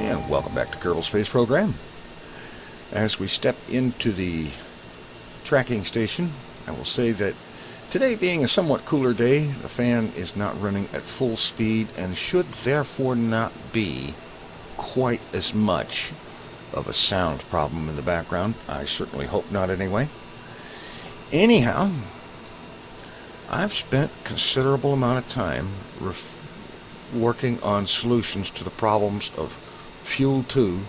And welcome back to Kerbal Space Program. As we step into the tracking station, I will say that today being a somewhat cooler day, the fan is not running at full speed and should therefore not be quite as much of a sound problem in the background. I certainly hope not anyway. Anyhow, I've spent a considerable amount of time working on solutions to the problems of Fuel 2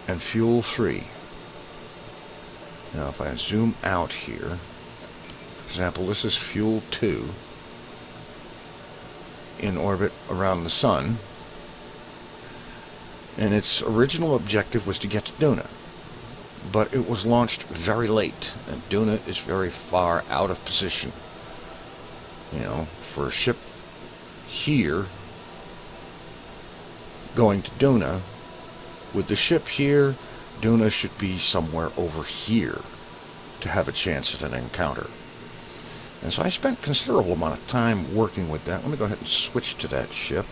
and Fuel 3. Now if I zoom out here, for example, this is Fuel 2 in orbit around the Sun, and its original objective was to get to Duna, but it was launched very late, and Duna is very far out of position. You know, for a ship here going to Duna, with the ship here, Duna should be somewhere over here to have a chance at an encounter. And so I spent a considerable amount of time working with that. Let me go ahead and switch to that ship,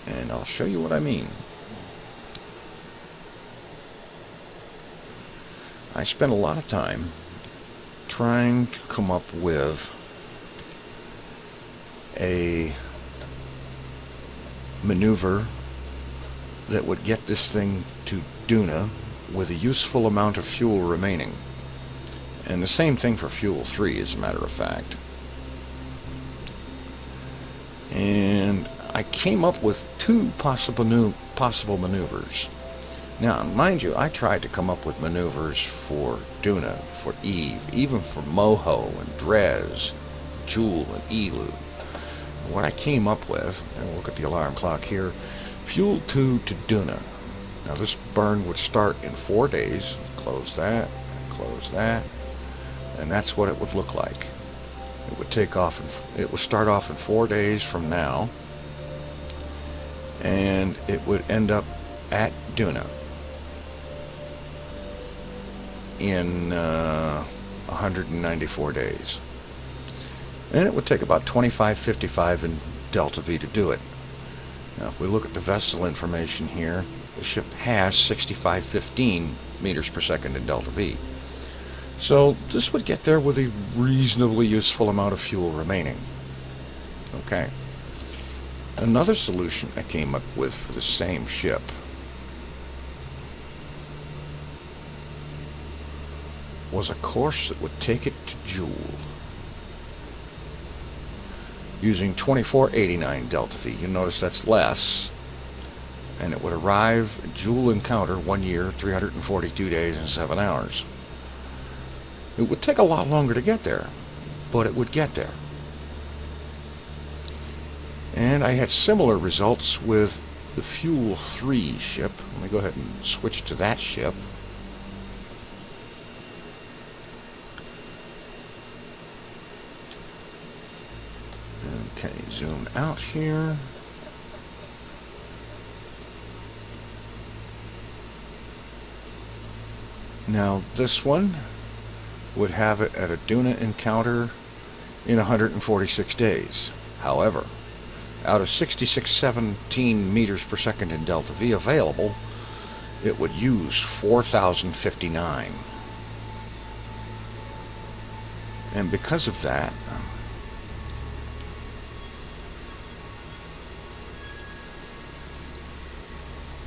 and I'll show you what I mean. I spent a lot of time trying to come up with a maneuver that would get this thing to Duna with a useful amount of fuel remaining. And the same thing for Fuel 3, as a matter of fact. And I came up with two possible maneuvers. Now, mind you, I tried to come up with maneuvers for Duna, for Eve, even for Moho and Dres, Jool and Elu. What I came up with, and look at the alarm clock here, Fuel 2 to Duna. Now this burn would start in 4 days. Close that, and that's what it would look like. It would take off, it would start off in 4 days from now, and it would end up at Duna in 194 days. And it would take about 2555 in delta V to do it. Now if we look at the vessel information here, the ship has 6515 meters per second in delta V. So this would get there with a reasonably useful amount of fuel remaining. Okay. Another solution I came up with for the same ship was a course that would take it to Jool using 2489 delta V. You notice that's less, and it would arrive at Jool encounter 1 year, 342 days and 7 hours. It would take a lot longer to get there, but it would get there. And I had similar results with the Fuel 3 ship. Let me go ahead and switch to that ship. Okay, zoom out here. Now this one would have it at a Duna encounter in 146 days. However, out of 6617 meters per second in delta V available, it would use 4059. And because of that,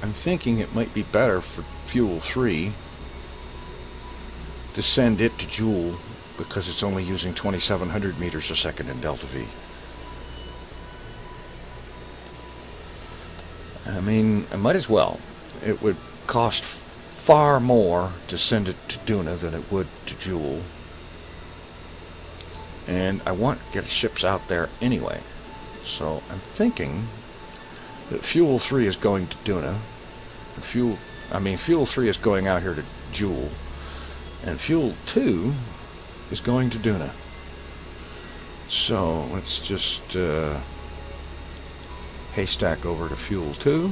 I'm thinking it might be better for Fuel 3 to send it to Jool, because it's only using 2700 meters a second in delta V. I mean, I might as well. It would cost far more to send it to Duna than it would to Jool. And I want to get ships out there anyway. So I'm thinking that Fuel 3 is going to Duna. Fuel 3 is going out here to Jool, and Fuel 2 is going to Duna. So let's just haystack over to Fuel 2.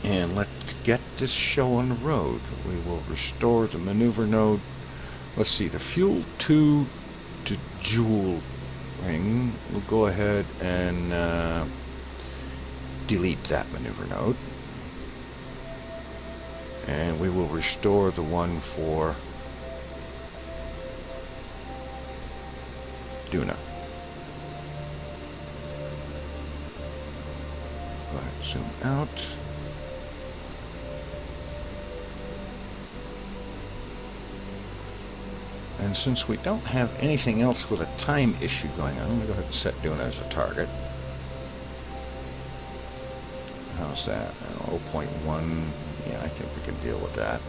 And let's get this show on the road. We will restore the maneuver node let's see, the fuel 2 to Jool ring. We'll go ahead and delete that maneuver node. And we will restore the one for Duna. Go ahead and zoom out. And since we don't have anything else with a time issue going on, I'm going to go ahead and set Duna as a target. How's that? 0.1. Yeah, I think we can deal with that.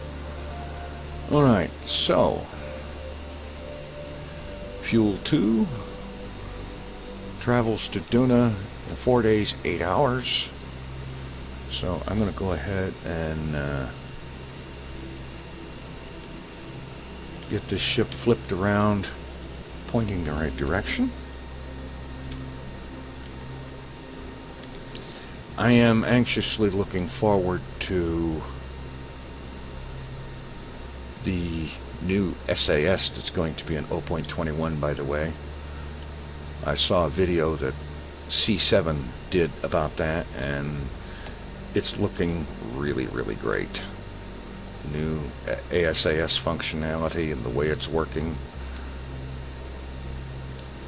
Alright, so Fuel 2 travels to Duna in 4 days, 8 hours. So I'm going to go ahead and get this ship flipped around, pointing the right direction. I am anxiously looking forward to the new SAS that's going to be in 0.21, by the way. I saw a video that C7 did about that, and it's looking really, really great. New ASAS functionality and the way it's working.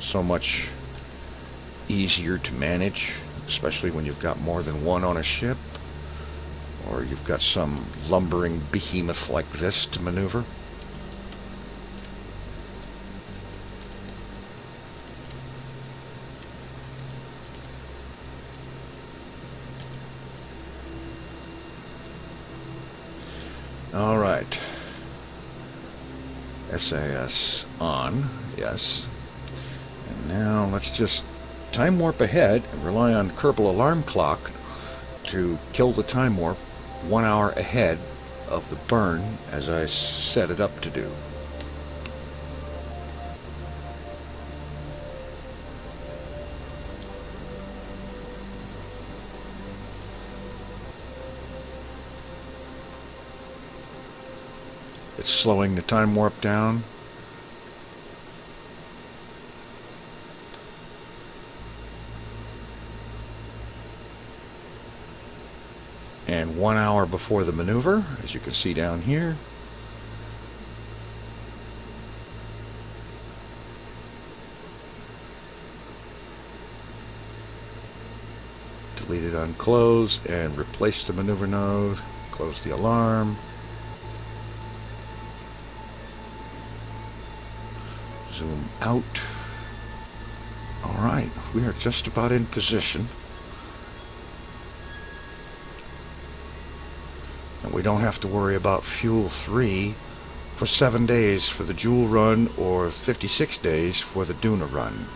So much easier to manage, especially when you've got more than one on a ship, or you've got some lumbering behemoth like this to maneuver. All right. SAS on, yes. And now let's just time warp ahead and rely on Kerbal alarm clock to kill the time warp 1 hour ahead of the burn as I set it up to do. It's slowing the time warp down. And 1 hour before the maneuver, as you can see down here, delete it on close and replace the maneuver node, close the alarm. Zoom out. Alright, we are just about in position. And we don't have to worry about Fuel 3 for 7 days for the Jool run or 56 days for the Duna run.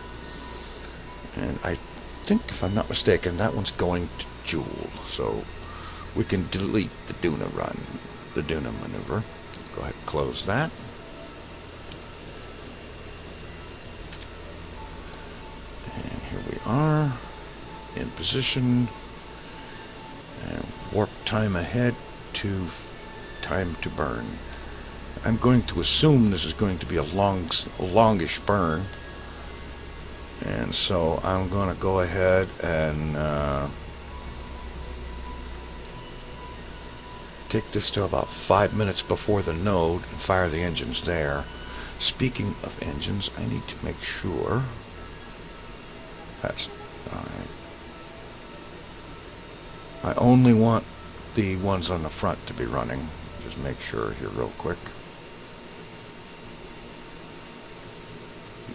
And I think, if I'm not mistaken, that one's going to Jool. So we can delete the Duna run, the Duna maneuver. Go ahead and close that. Are in position, and warp time ahead to time to burn. I'm going to assume this is going to be a longish burn, and so I'm going to go ahead and take this to about 5 minutes before the node and fire the engines there. Speaking of engines, I need to make sure that's alright. I only want the ones on the front to be running. Just make sure here real quick.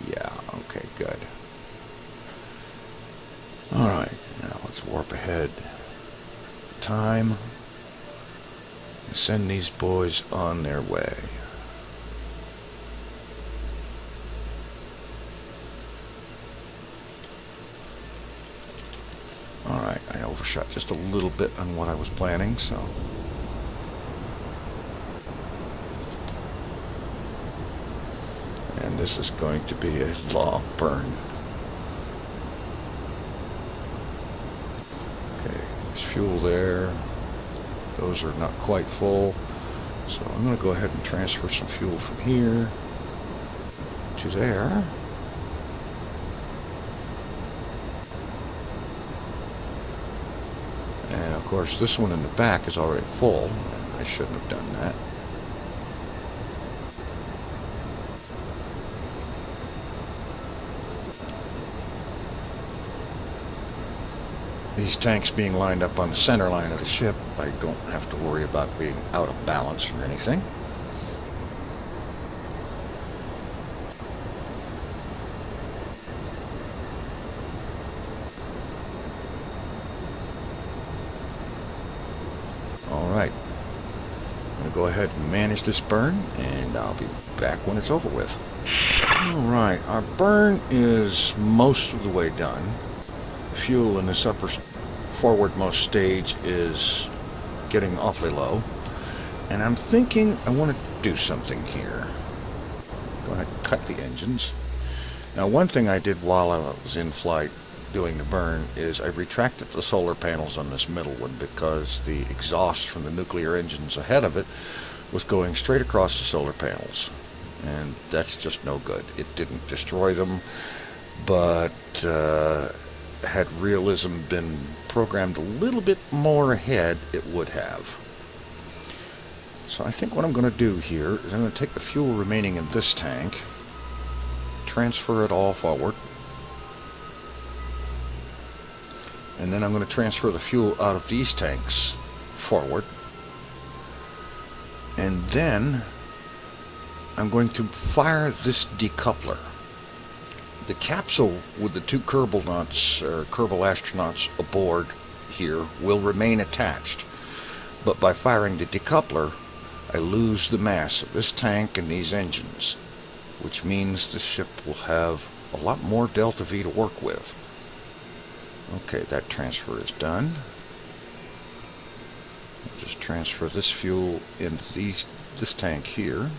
Yeah, okay, good. Alright, now let's warp ahead. Time. And send these boys on their way. Alright, I overshot just a little bit on what I was planning, so. And this is going to be a long burn. Okay, there's fuel there. Those are not quite full. So I'm going to go ahead and transfer some fuel from here. you there. And of course this one in the back is already full. I shouldn't have done that. These tanks being lined up on the center line of the ship, I don't have to worry about being out of balance or anything. Alright, I'm going to go ahead and manage this burn, and I'll be back when it's over with. Alright, our burn is most of the way done. Fuel in this upper forwardmost stage is getting awfully low, and I'm thinking I want to do something here. Go ahead and cut the engines. Now, one thing I did while I was in flight doing the burn is I retracted the solar panels on this middle one because the exhaust from the nuclear engines ahead of it was going straight across the solar panels, and that's just no good. It didn't destroy them, but had realism been programmed a little bit more ahead, it would have. So I think what I'm going to do here is I'm going to take the fuel remaining in this tank, transfer it all forward, and then I'm going to transfer the fuel out of these tanks forward, and then I'm going to fire this decoupler. The capsule with the two Kerbal astronauts aboard here will remain attached, but by firing the decoupler, I lose the mass of this tank and these engines, which means the ship will have a lot more delta V to work with. Okay, that transfer is done. I'll just transfer this fuel into this tank here.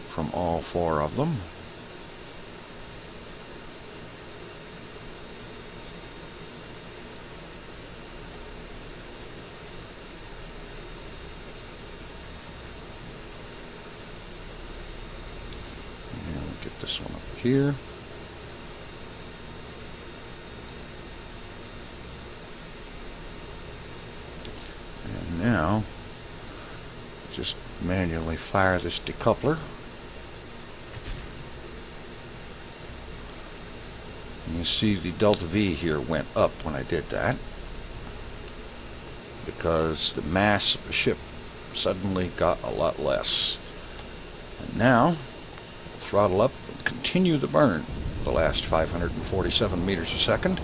From all four of them. And we'll get this one up here. And now, just manually fire this decoupler. You see the delta V here went up when I did that because the mass of the ship suddenly got a lot less. And now, we'll throttle up and continue the burn the last 547 meters a second.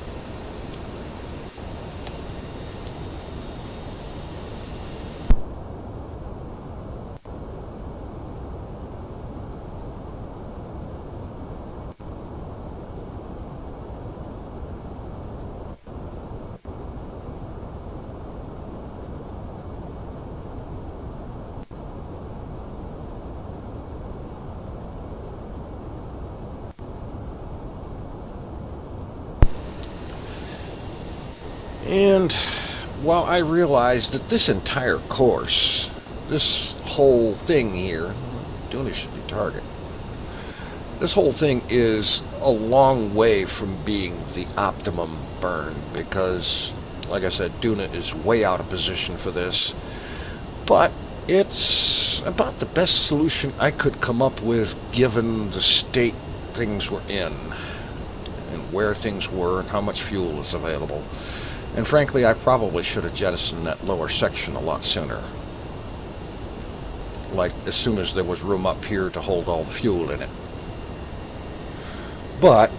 And while I realized that this entire course, this whole thing here, Duna should be target. This whole thing is a long way from being the optimum burn because, like I said, Duna is way out of position for this. But it's about the best solution I could come up with given the state things were in and where things were and how much fuel is available. And frankly, I probably should have jettisoned that lower section a lot sooner. Like as soon as there was room up here to hold all the fuel in it. But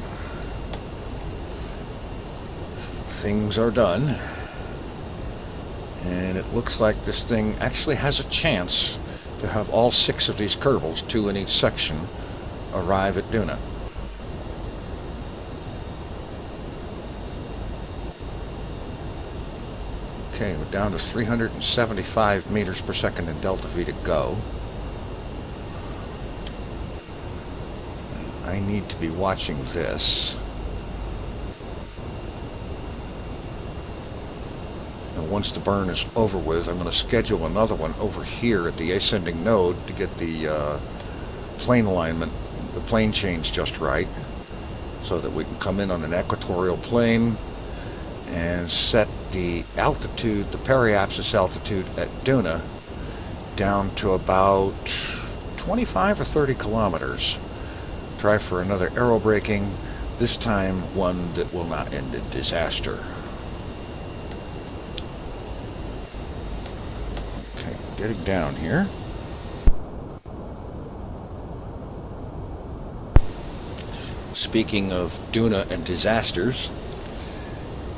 things are done. And it looks like this thing actually has a chance to have all 6 of these Kerbals, 2 in each section, arrive at Duna. Okay, we're down to 375 meters per second in delta V to go. I need to be watching this. And once the burn is over with, I'm going to schedule another one over here at the ascending node to get the plane alignment, the plane change just right, so that we can come in on an equatorial plane and set the altitude, the periapsis altitude at Duna, down to about 25 or 30 kilometers. Try for another aerobraking, this time one that will not end in disaster. Okay, getting down here. Speaking of Duna and disasters,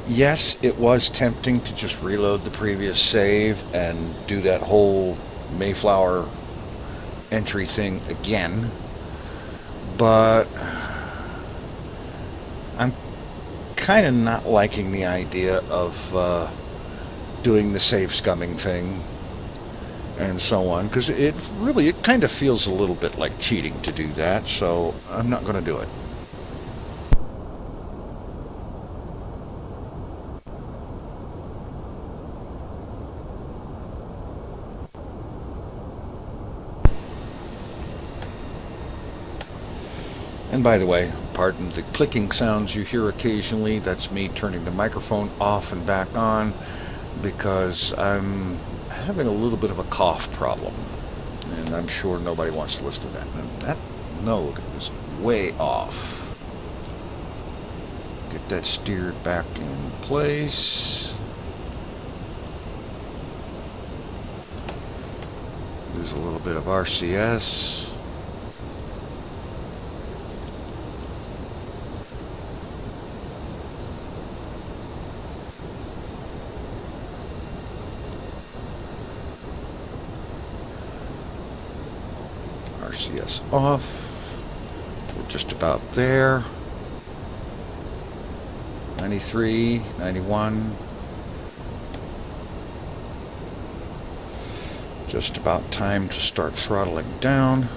yes, it was tempting to just reload the previous save and do that whole Mayflower entry thing again, but I'm kind of not liking the idea of doing the save scumming thing and so on, because it kind of feels a little bit like cheating to do that, so I'm not going to do it. And by the way, pardon the clicking sounds you hear occasionally. That's me turning the microphone off and back on because I'm having a little bit of a cough problem. And I'm sure nobody wants to listen to that. And that node is way off. Get that steered back in place. Lose a little bit of RCS. RCS off. We're just about there. 93, 91. Just about time to start throttling down.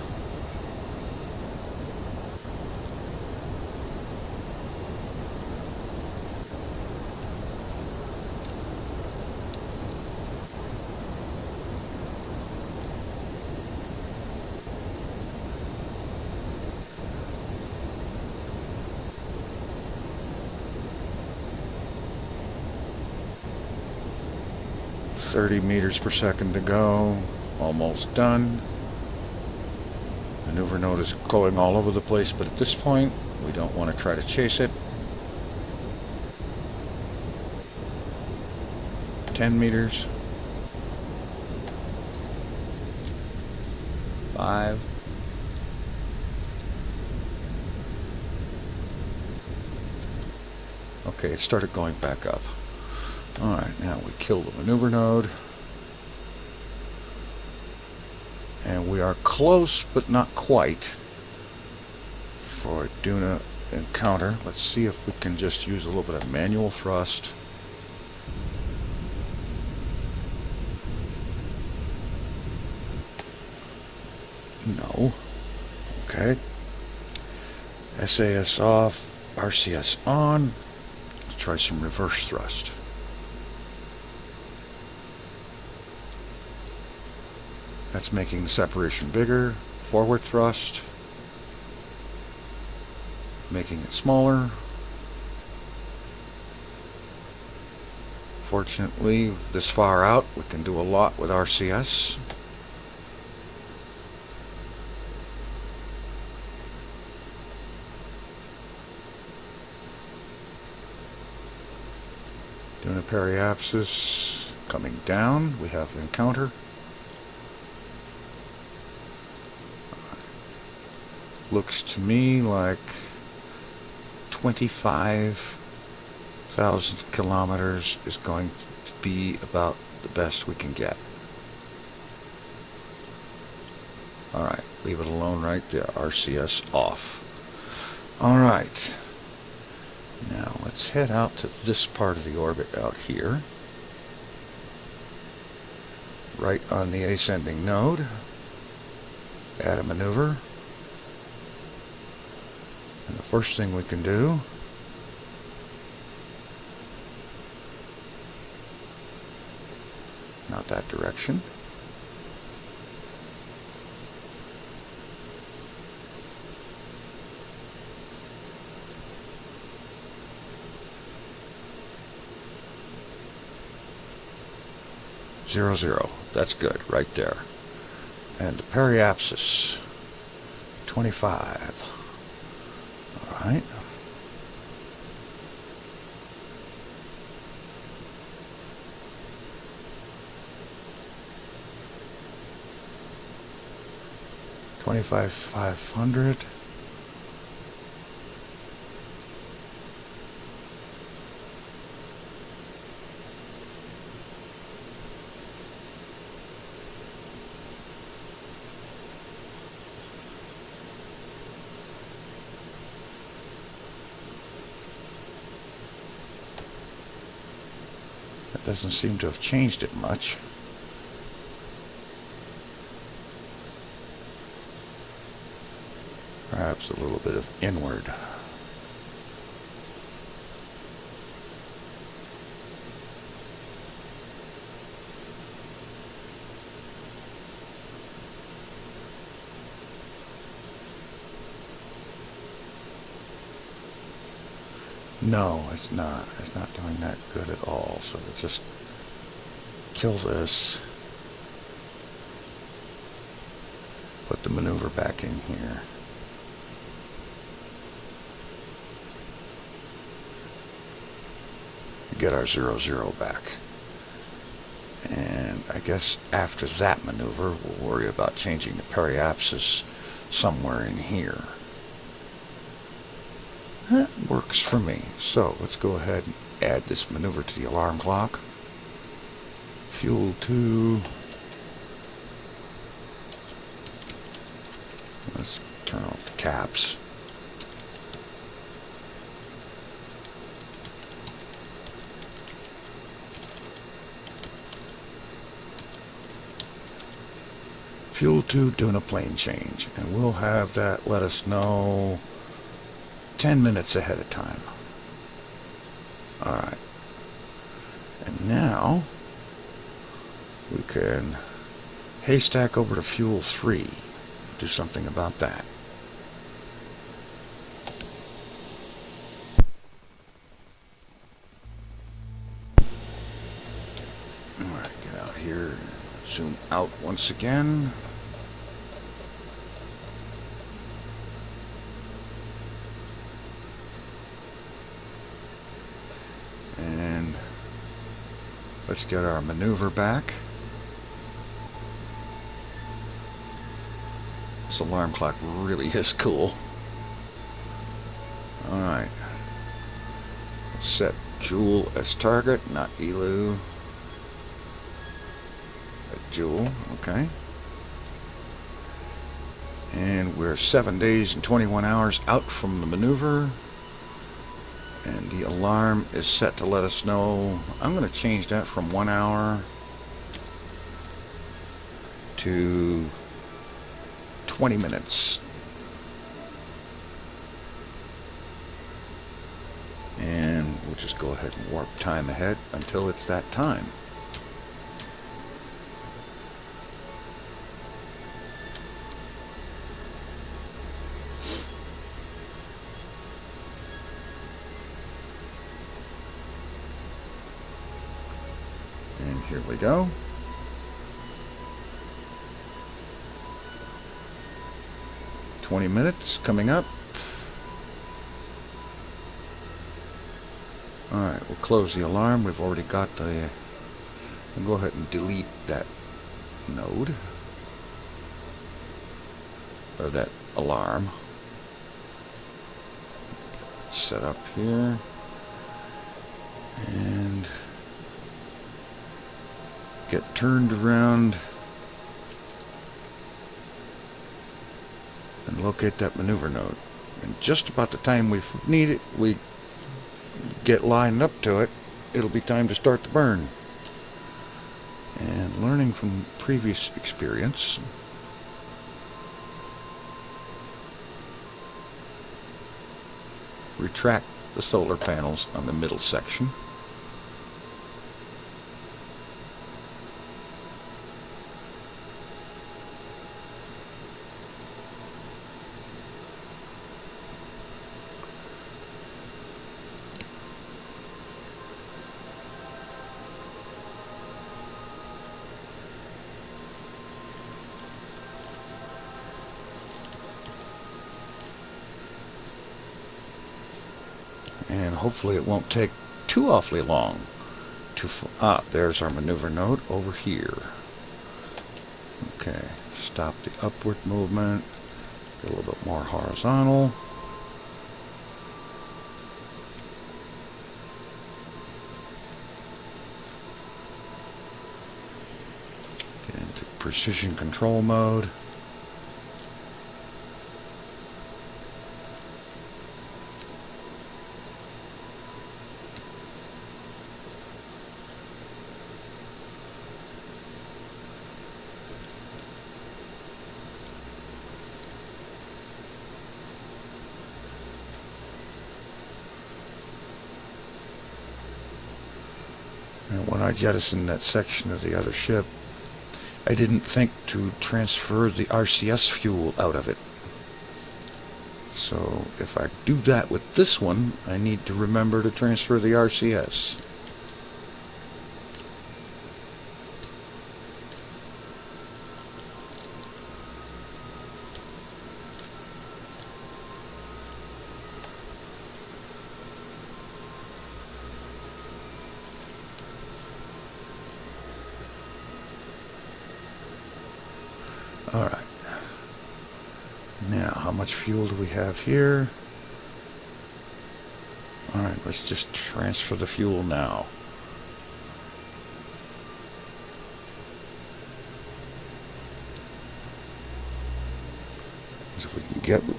.30 meters per second to go. Almost done. Maneuver node is going all over the place, but at this point, we don't want to try to chase it. 10 meters. 5. Okay, it started going back up. Alright, now we kill the maneuver node. And we are close, but not quite, for a Duna encounter. Let's see if we can just use a little bit of manual thrust. No. Okay. SAS off, RCS on. Let's try some reverse thrust. That's making the separation bigger. Forward thrust. Making it smaller. Fortunately, this far out, we can do a lot with RCS. Doing a periapsis. Coming down, we have an encounter. Looks to me like 25,000 kilometers is going to be about the best we can get. Alright, leave it alone right there. RCS off. Alright. Now let's head out to this part of the orbit out here. Right on the ascending node. Add a maneuver. And the first thing we can do not that direction. Zero, zero. That's good, right there. And the periapsis, 25. All right. $25,500. That doesn't seem to have changed it much. Perhaps a little bit of inward. No, it's not. It's not doing that good at all. So it just kills us. Put the maneuver back in here. Get our 0-0 back. And I guess after that maneuver, we'll worry about changing the periapsis somewhere in here. That works for me. So let's go ahead and add this maneuver to the alarm clock. Fuel 2. Let's turn off the caps. Fuel 2 Duna plane change, and we'll have that let us know 10 minutes ahead of time. Alright. And now we can haystack over to fuel 3. Do something about that. Alright, get out here. Zoom out once again. And let's get our maneuver back. This alarm clock really is cool. Alright. Set Jool as target, not Elu. Jool, okay. And we're 7 days and 21 hours out from the maneuver. And the alarm is set to let us know. I'm going to change that from 1 hour to 20 minutes. And we'll just go ahead and warp time ahead until it's that time. And here we go. "20 minutes coming up." Alright, we'll close the alarm. We've already got the... We'll go ahead and delete that node. Or that alarm. Set up here. And get turned around and locate that maneuver node. And just about the time we need it, we get lined up to it, it'll be time to start the burn. And learning from previous experience, retract the solar panels on the middle section. hopefully it won't take too awfully long to... there's our maneuver node over here. Okay, stop the upward movement. Get a little bit more horizontal. Get into precision control mode. And when I jettisoned that section of the other ship, I didn't think to transfer the RCS fuel out of it. So if I do that with this one, I need to remember to transfer the RCS. Alright. Now, how much fuel do we have here? Alright, let's just transfer the fuel now.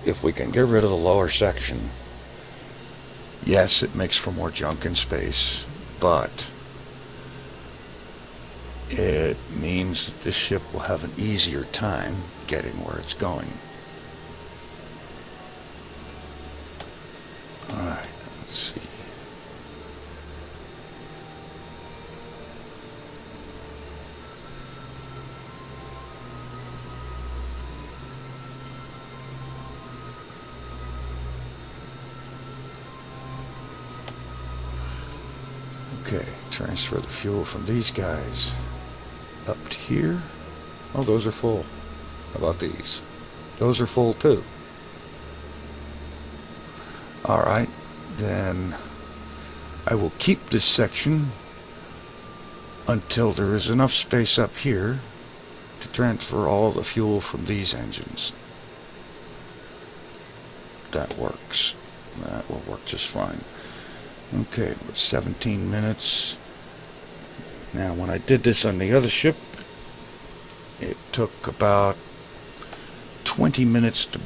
If we can get rid of the lower section, yes, it makes for more junk in space, but it means that this ship will have an easier time getting where it's going. Alright, let's see. Okay, transfer the fuel from these guys up to here. Oh, those are full. How about these? Those are full too. Alright, then I will keep this section until there is enough space up here to transfer all the fuel from these engines. That works. That will work just fine. Okay, we're 17 minutes. Now, when I did this on the other ship, it took about 20 minutes to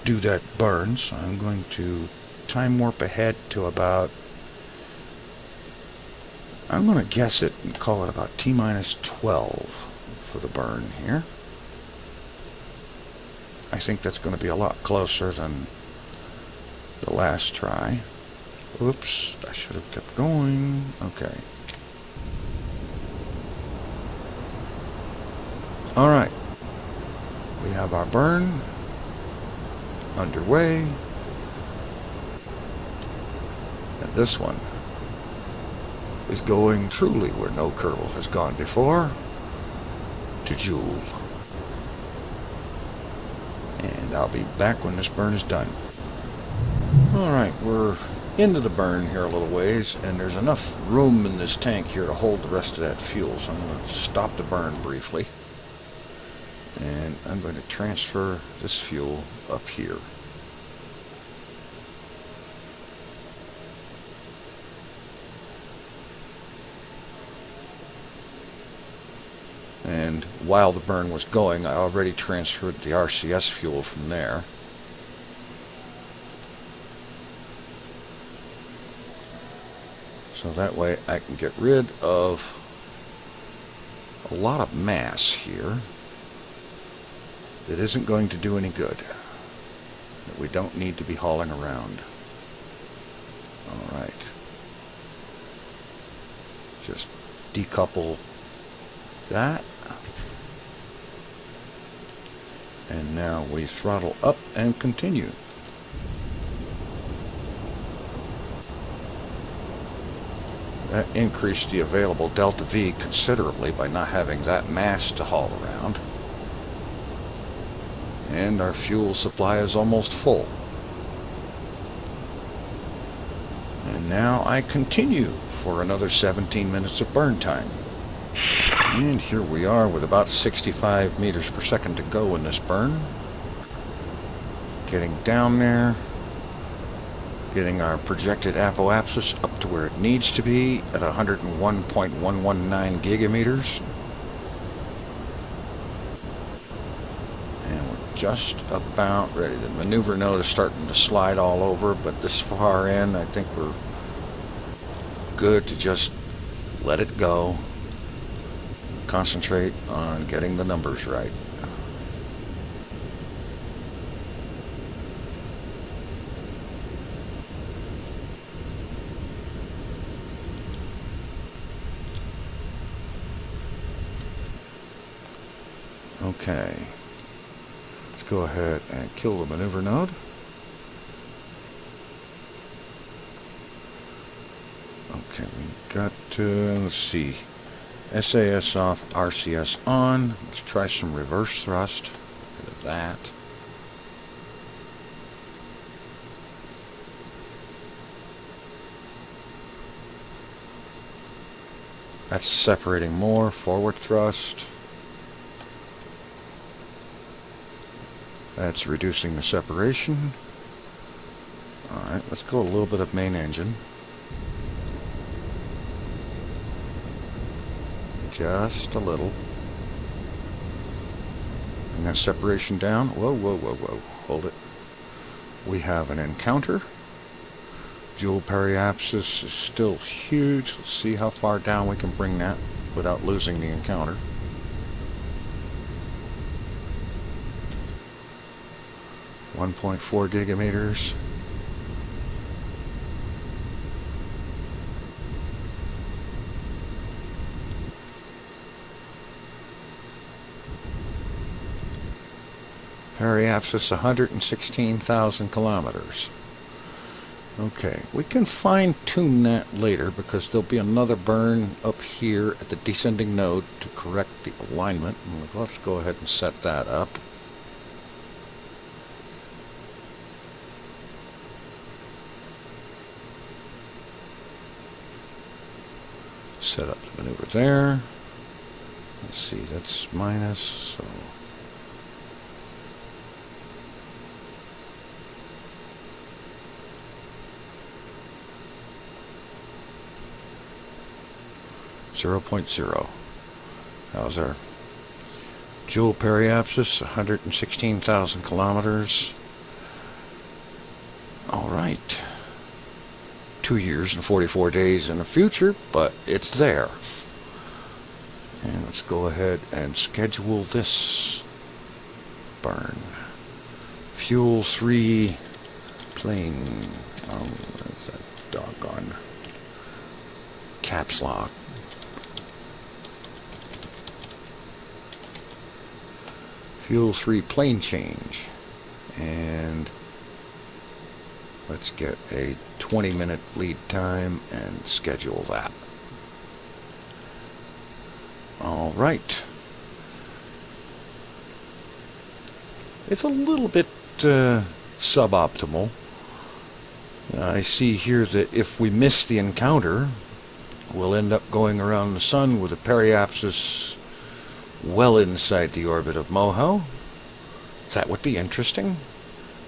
do that burn, so I'm going to time warp ahead to about, I'm going to guess it and call it about T-minus 12 for the burn here. I think that's going to be a lot closer than the last try. Oops, I should have kept going. Okay. Alright. We have our burn underway. And this one is going truly where no Kerbal has gone before, to Jool. And I'll be back when this burn is done. Alright, we're into the burn here a little ways, and there's enough room in this tank here to hold the rest of that fuel, so I'm going to stop the burn briefly, and I'm going to transfer this fuel up here. And while the burn was going, I already transferred the RCS fuel from there. So that way I can get rid of a lot of mass here that isn't going to do any good, that we don't need to be hauling around. Alright. Just decouple that. And now we throttle up and continue. That increased the available delta V considerably by not having that mass to haul around. And our fuel supply is almost full. And now I continue for another 17 minutes of burn time. And here we are with about 65 meters per second to go in this burn. Getting down there. Getting our projected apoapsis up to where it needs to be at 101.119 gigameters. And we're just about ready. The maneuver node is starting to slide all over, but this far in, I think we're good to just let it go. Concentrate on getting the numbers right. Okay, let's go ahead and kill the maneuver node. Okay, we got let's see, SAS off, RCS on. Let's try some reverse thrust. Look at that. That's separating more. Forward thrust. That's reducing the separation. Alright, let's go a little bit of main engine. Just a little. And that separation down. Whoa, whoa, whoa, whoa. Hold it. We have an encounter. Jool periapsis is still huge. Let's see how far down we can bring that without losing the encounter. .4 gigameters. Periapsis 116,000 kilometers. Okay, we can fine-tune that later because there'll be another burn up here at the descending node to correct the alignment. Let's go ahead and set that up. Set up the maneuver there. Let's see, that's minus, so .0. How's our Jool periapsis? 116,000 kilometers. All right. 2 years and 44 days in the future, but it's there. And let's go ahead and schedule this burn. Fuel 3 plane. Oh, that's that doggone caps lock. Fuel 3 plane change. And let's get a 20-minute lead time and schedule that. All right. It's a little bit suboptimal. I see here that if we miss the encounter, we'll end up going around the sun with a periapsis well inside the orbit of Moho. That would be interesting.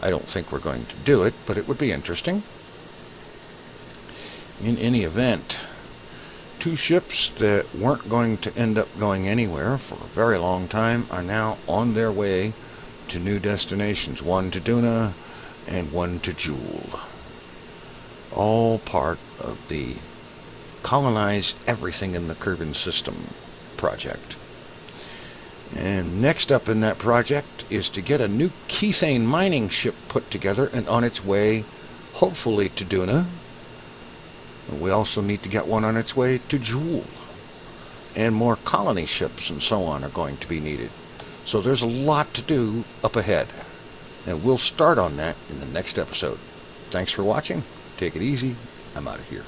I don't think we're going to do it, but it would be interesting. In any event, two ships that weren't going to end up going anywhere for a very long time are now on their way to new destinations. One to Duna and one to Jool. All part of the Colonize Everything in the Kerbal System project. And next up in that project is to get a new Kethane mining ship put together and on its way, hopefully, to Duna. We also need to get one on its way to Jool. And more colony ships and so on are going to be needed. So there's a lot to do up ahead. And we'll start on that in the next episode. Thanks for watching. Take it easy. I'm out of here.